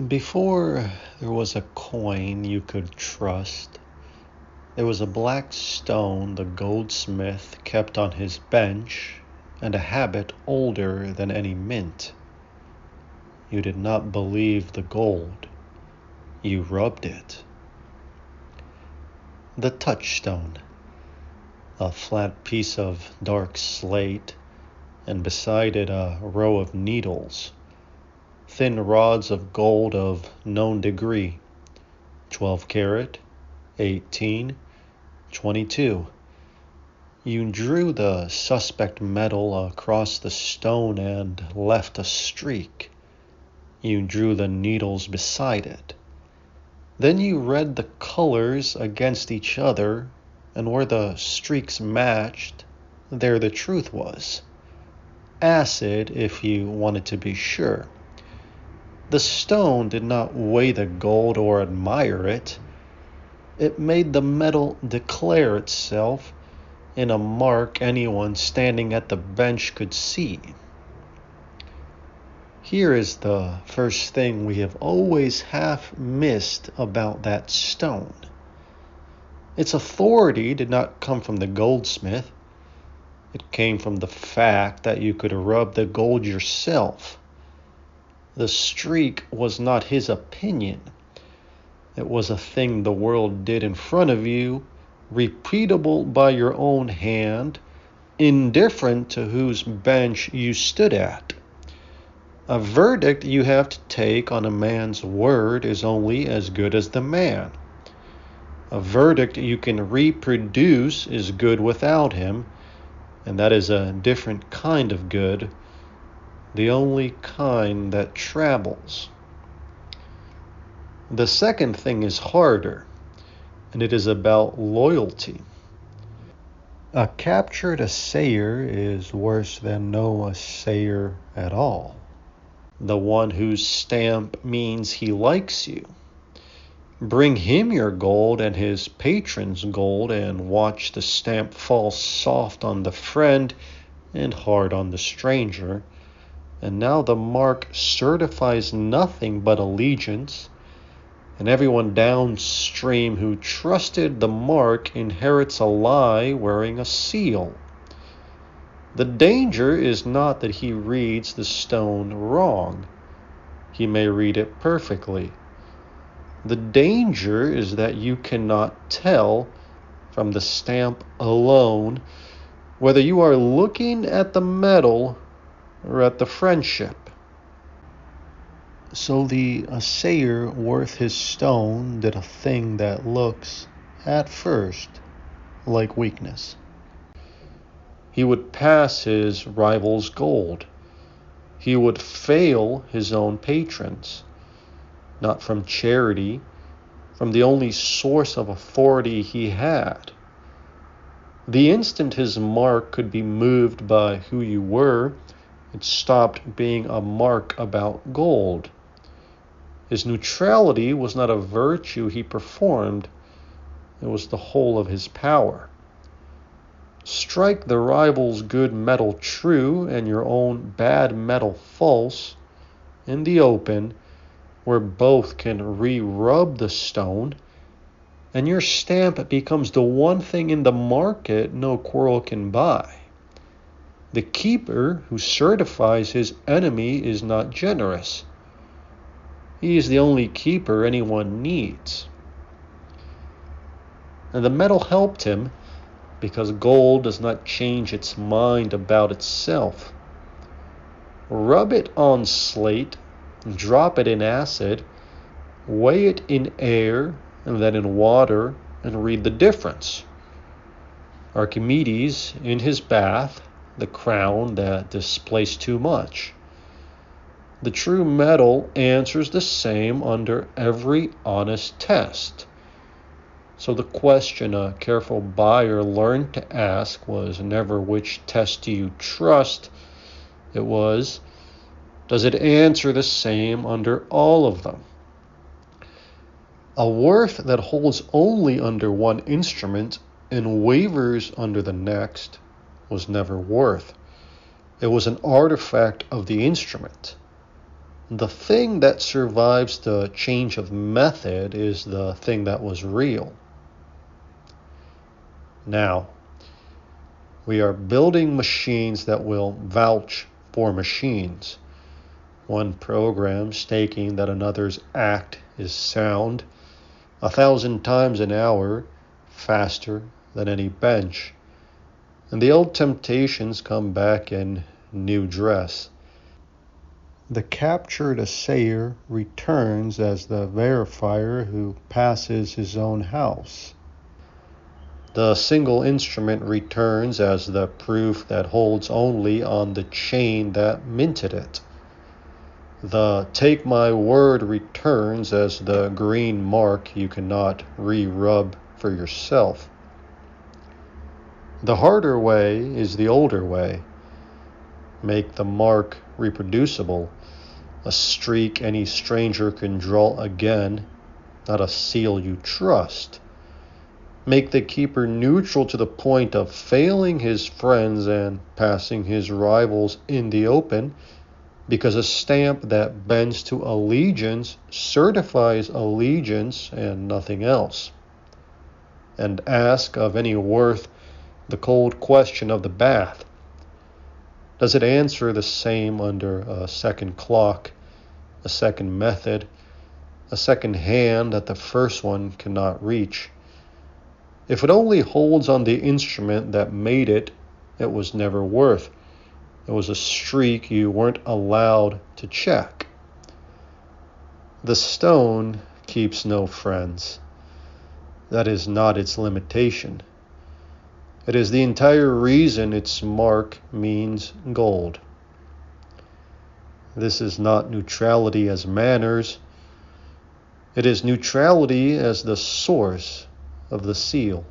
Before there was a coin you could trust, there was a black stone the goldsmith kept on his bench, and a habit older than any mint. You did not believe the gold. You rubbed it. The touchstone, a flat piece of dark slate, and beside it a row of needles, thin rods of gold of known degree, 12 karat, 18, 22. You drew the suspect metal across the stone and left a streak. You drew the needles beside it. Then you read the colors against each other, and where the streaks matched, there the truth was. Acid, if you wanted to be sure. The stone did not weigh the gold or admire it. It made the metal declare itself in a mark anyone standing at the bench could see. Here is the first thing we have always half missed about that stone. Its authority did not come from the goldsmith. It came from the fact that you could rub the gold yourself. The streak was not his opinion. It was a thing the world did in front of you, repeatable by your own hand, indifferent to whose bench you stood at. A verdict you have to take on a man's word is only as good as the man. A verdict you can reproduce is good without him, and that is a different kind of good, the only kind that travels. The second thing is harder, and it is about loyalty. A captured assayer is worse than no assayer at all. The one whose stamp means he likes you. Bring him your gold and his patron's gold, and watch the stamp fall soft on the friend and hard on the stranger. And now the mark certifies nothing but allegiance, and everyone downstream who trusted the mark inherits a lie wearing a seal. The danger is not that he reads the stone wrong. He may read it perfectly. The danger is that you cannot tell from the stamp alone whether you are looking at the metal or at the friendship. So the assayer worth his stone did a thing that looks, at first, like weakness. He would pass his rival's gold. He would fail his own patrons, not from charity, from the only source of authority he had. The instant his mark could be moved by who you were, it stopped being a mark about gold. His neutrality was not a virtue he performed, it was the whole of his power. Strike the rival's good metal true and your own bad metal false in the open, where both can re-rub the stone, and your stamp becomes the one thing in the market no quarrel can buy. The keeper who certifies his enemy is not generous. He is the only keeper anyone needs. And the metal helped him, because gold does not change its mind about itself. Rub it on slate, drop it in acid, weigh it in air and then in water, and read the difference. Archimedes in his bath, the crown that displays too much. The true metal answers the same under every honest test. So the question a careful buyer learned to ask was never which test do you trust, it was, does it answer the same under all of them? A worth that holds only under one instrument and wavers under the next was never worth. It was an artifact of the instrument. The thing that survives the change of method is the thing that was real. Now, we are building machines that will vouch for machines. One program stating that another's act is sound 1,000 times an hour, faster than any bench. And the old temptations come back in new dress. The captured assayer returns as the verifier who passes his own house. The single instrument returns as the proof that holds only on the chain that minted it. The take my word returns as the green mark you cannot re-rub for yourself. The harder way is the older way. Make the mark reproducible, a streak any stranger can draw again, not a seal you trust. Make the keeper neutral to the point of failing his friends and passing his rivals in the open, because a stamp that bends to allegiance certifies allegiance and nothing else. And ask of any worth the cold question of the bath. Does it answer the same under a second clock, a second method, a second hand that the first one cannot reach? If it only holds on the instrument that made it, it was never worth. It was a streak you weren't allowed to check. The stone keeps no friends. That is not its limitation. It is the entire reason its mark means gold. This is not neutrality as manners. It is neutrality as the source of the seal.